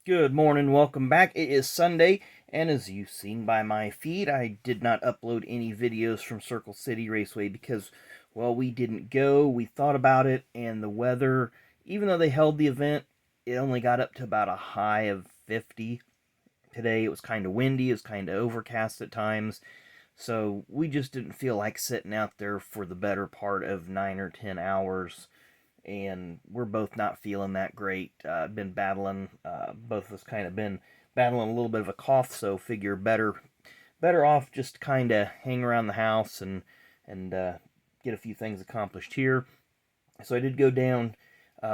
Good morning, welcome back. It is Sunday, and as you've seen by my feed, I did not upload any videos from Circle City Raceway because, well, we didn't go. We thought about it, and the weather, even though they held the event, it only got up to about a high of 50 today. It was kind of windy, it was kind of overcast at times, so we just didn't feel like sitting out there for the better part of 9 or 10 hours, and we're both not feeling that great. Been battling, both of us kind of been battling a little bit of a cough, so figure better off just kind of hang around the house and get a few things accomplished here. So I did go down.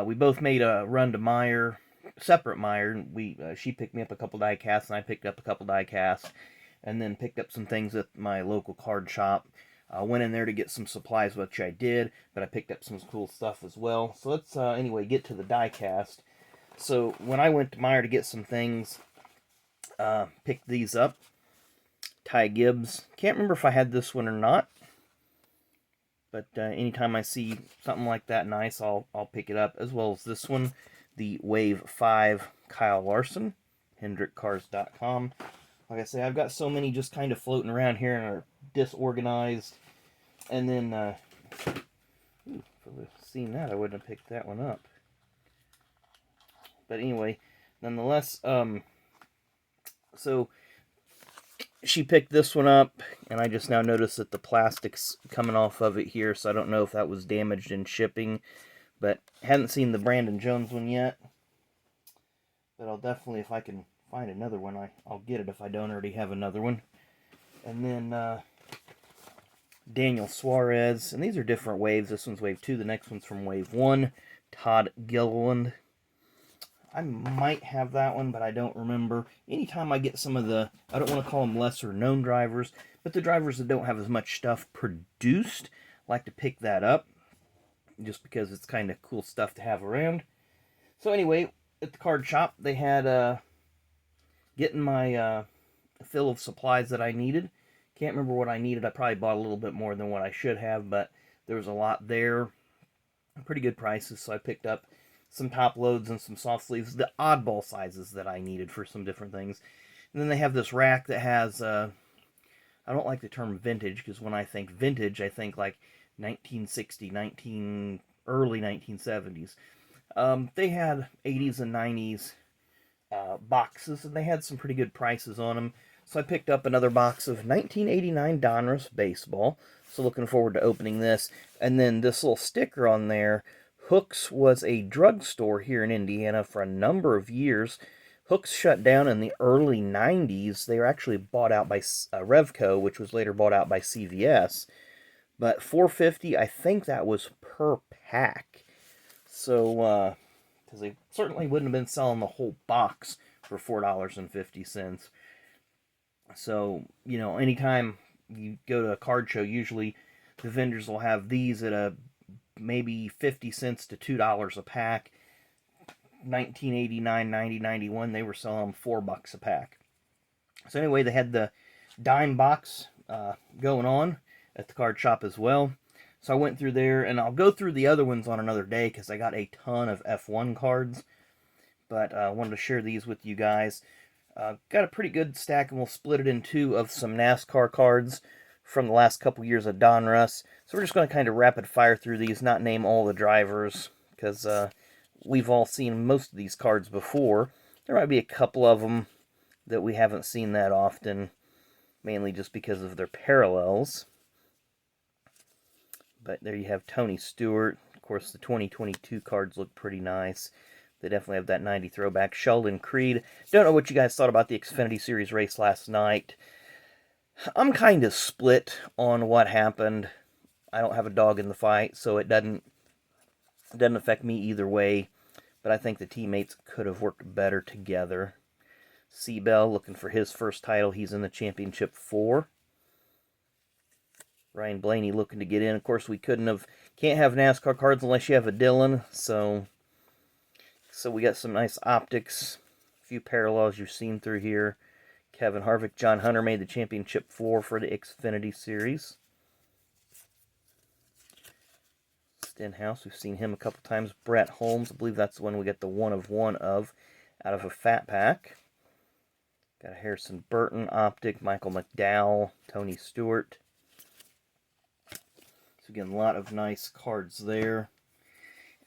We both made a run to Meijer, separate Meijer. She picked me up a couple die casts, and I picked up a couple die casts, and then picked up some things at my local card shop. Went in there to get some supplies, which I did, but I picked up some cool stuff as well. So let's, anyway, get to the die cast. So when I went to Meijer to get some things, picked these up. Ty Gibbs. Can't remember if I had this one or not, but anytime I see something like that nice, I'll pick it up, as well as this one, the Wave 5 Kyle Larson, HendrickCars.com. Like I say, I've got so many just kind of floating around here and are disorganized. And then, if I would have seen that, I wouldn't have picked that one up. But anyway, nonetheless, so she picked this one up, and I just now noticed that the plastic's coming off of it here, so I don't know if that was damaged in shipping. But hadn't seen the Brandon Jones one yet. But I'll definitely, if I can find another one, I'll get it if I don't already have another one. And then Daniel Suarez, and these are different waves. This one's wave 2, the next one's from wave 1. Todd Gilliland. I might have that one, but I don't remember. Anytime I get some of the, I don't want to call them lesser known drivers, but the drivers that don't have as much stuff produced, I like to pick that up, just because it's kind of cool stuff to have around. So anyway, at the card shop, they had getting my fill of supplies that I needed. Can't remember what I needed. I probably bought a little bit more than what I should have, but there was a lot there. Pretty good prices, so I picked up some top loads and some soft sleeves, the oddball sizes that I needed for some different things. And then they have this rack that has, I don't like the term vintage, because when I think vintage, I think like 1960, early 1970s. They had 80s and 90s boxes, and they had some pretty good prices on them. So I picked up another box of 1989 Donruss baseball. So looking forward to opening this. And then this little sticker on there. Hooks was a drugstore here in Indiana for a number of years. Hooks shut down in the early 90s. They were actually bought out by Revco, which was later bought out by CVS. But $4.50, I think that was per pack. So, because they certainly wouldn't have been selling the whole box for $4.50. So, you know, anytime you go to a card show, usually the vendors will have these at a maybe 50 cents to $2 a pack. 1989, 90, 91, they were selling them $4 a pack. So anyway, they had the dime box going on at the card shop as well. So I went through there, and I'll go through the other ones on another day because I got a ton of F1 cards. But I wanted to share these with you guys. Got a pretty good stack, and we'll split it in two of some NASCAR cards from the last couple years of Donruss. So we're just going to kind of rapid fire through these, not name all the drivers, because we've all seen most of these cards before. There might be a couple of them that we haven't seen that often, mainly just because of their parallels. But there you have Tony Stewart. Of course, the 2022 cards look pretty nice. They definitely have that 90 throwback. Sheldon Creed. Don't know what you guys thought about the Xfinity Series race last night. I'm kind of split on what happened. I don't have a dog in the fight, so it doesn't affect me either way. But I think the teammates could have worked better together. Seabell looking for his first title. He's in the championship 4. Ryan Blaney looking to get in. Of course, we can't have NASCAR cards unless you have a Dillon. So we got some nice optics. A few parallels you've seen through here. Kevin Harvick, John Hunter made the championship 4 for the Xfinity Series. Stenhouse, we've seen him a couple times. Brett Holmes, I believe that's the one we get the 1 of 1 of out of a fat pack. Got a Harrison Burton optic, Michael McDowell, Tony Stewart. So again, a lot of nice cards there.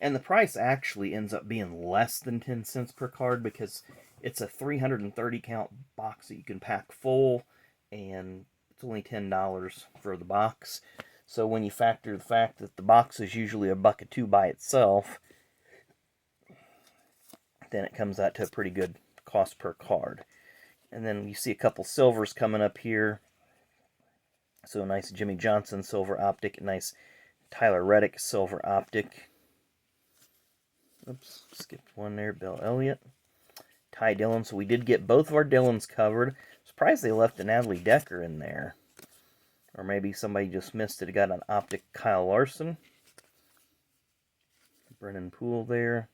And the price actually ends up being less than 10 cents per card because it's a 330 count box that you can pack full, and it's only $10 for the box. So when you factor the fact that the box is usually $1.02 by itself, then it comes out to a pretty good cost per card. And then you see a couple silvers coming up here. So a nice Jimmy Johnson silver optic, a nice Tyler Reddick silver optic. Oops, skipped one there. Bill Elliott. Ty Dillon. So we did get both of our Dillons covered. Surprised they left a Natalie Decker in there. Or maybe somebody just missed it. Got an optic Kyle Larson. Brennan Poole there.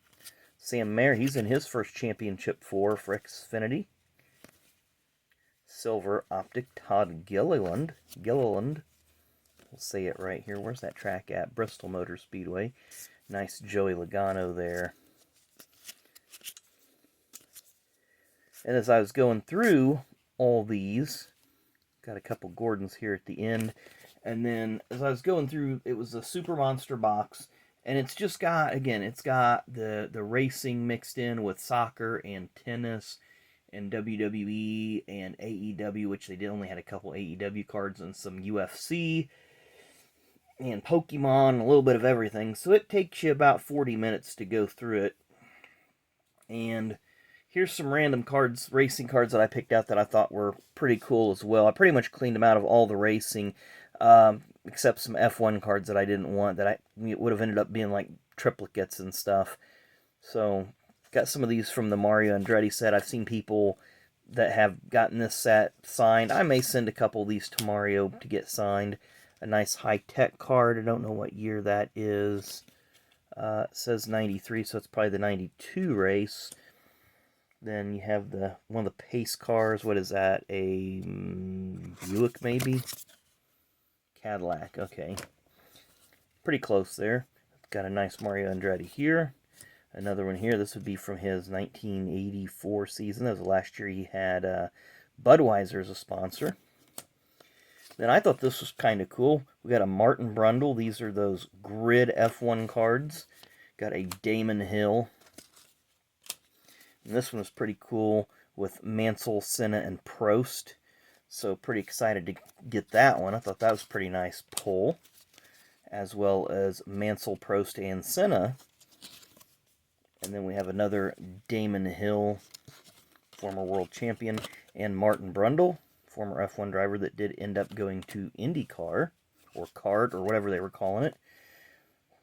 Sam Mayer, he's in his first championship for Xfinity. Silver optic Todd Gilliland. We'll say it right here. Where's that track at? Bristol Motor Speedway. Nice Joey Logano there. And as I was going through all these, got a couple Gordons here at the end. And then as I was going through, it was a Super Monster box. And it's just got, again, it's got the racing mixed in with soccer and tennis and WWE and AEW, which they did only had a couple AEW cards, and some UFC and Pokemon, a little bit of everything. So it takes you about 40 minutes to go through it. And here's some random cards, racing cards that I picked out that I thought were pretty cool as well. I pretty much cleaned them out of all the racing, except some F1 cards that I didn't want, that would have ended up being like triplicates and stuff. So got some of these from the Mario Andretti set. I've seen people that have gotten this set signed. I may send a couple of these to Mario to get signed. A nice high-tech card. I don't know what year that is. It says 93, so it's probably the 92 race. Then you have one of the pace cars. What is that? A Buick, maybe? Cadillac, okay. Pretty close there. Got a nice Mario Andretti here. Another one here. This would be from his 1984 season. That was the last year he had Budweiser as a sponsor. Then I thought this was kind of cool. We got a Martin Brundle. These are those grid F1 cards. Got a Damon Hill. And this one is pretty cool with Mansell, Senna, and Prost. So pretty excited to get that one. I thought that was a pretty nice pull. As well as Mansell, Prost, and Senna. And then we have another Damon Hill, former world champion, and Martin Brundle, former F1 driver that did end up going to IndyCar, or CART, or whatever they were calling it.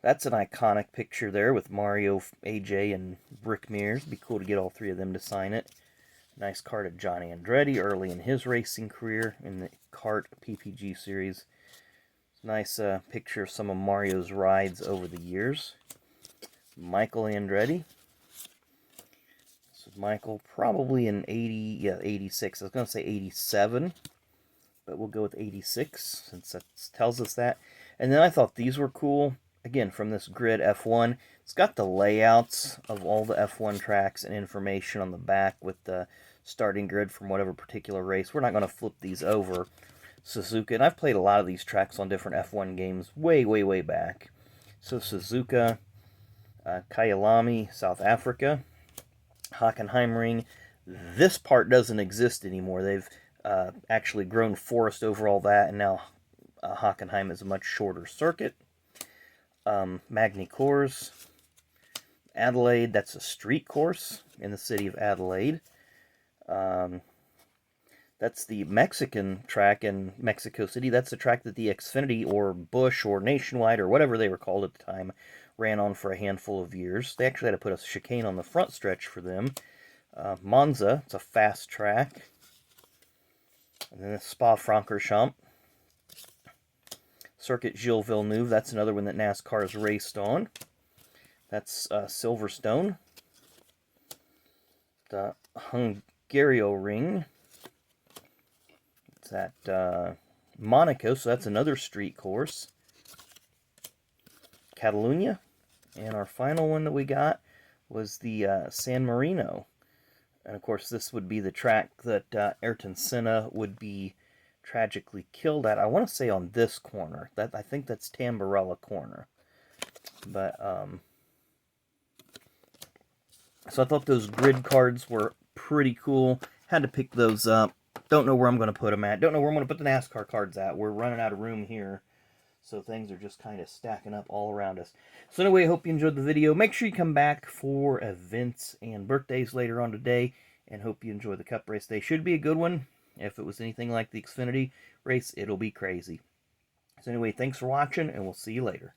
That's an iconic picture there with Mario, AJ, and Rick Mears. It'd be cool to get all three of them to sign it. Nice card of Johnny Andretti early in his racing career in the CART PPG series. Nice picture of some of Mario's rides over the years. Michael Andretti. This is Michael, probably in 86. I was going to say 87, but we'll go with 86 since that tells us that. And then I thought these were cool. Again, from this grid F1. It's got the layouts of all the F1 tracks and information on the back with the starting grid from whatever particular race. We're not going to flip these over. Suzuka, and I've played a lot of these tracks on different F1 games way, way, way back. So Suzuka, Kyalami, South Africa, Hockenheimring. This part doesn't exist anymore. They've actually grown forest over all that, and now Hockenheim is a much shorter circuit. Magny Cours, Adelaide, that's a street course in the city of Adelaide. That's the Mexican track in Mexico City. That's the track that the Xfinity or Busch or Nationwide or whatever they were called at the time ran on for a handful of years. They actually had to put a chicane on the front stretch for them. Monza, it's a fast track. And then Spa-Francorchamps. Circuit Gilles Villeneuve, that's another one that NASCAR has raced on. That's Silverstone. The Hungaroring. It's at Monaco, so that's another street course. Catalunya. And our final one that we got was the San Marino. And of course, this would be the track that Ayrton Senna would be tragically killed at. I want to say on this corner. I think that's Tamburella Corner. But so I thought those grid cards were pretty cool. Had to pick those up. Don't know where I'm going to put them at. Don't know where I'm going to put the NASCAR cards at. We're running out of room here. So things are just kind of stacking up all around us. So anyway, I hope you enjoyed the video. Make sure you come back for events and birthdays later on today. And hope you enjoy the Cup race day. Should be a good one. If it was anything like the Xfinity race, it'll be crazy. So anyway, thanks for watching, and we'll see you later.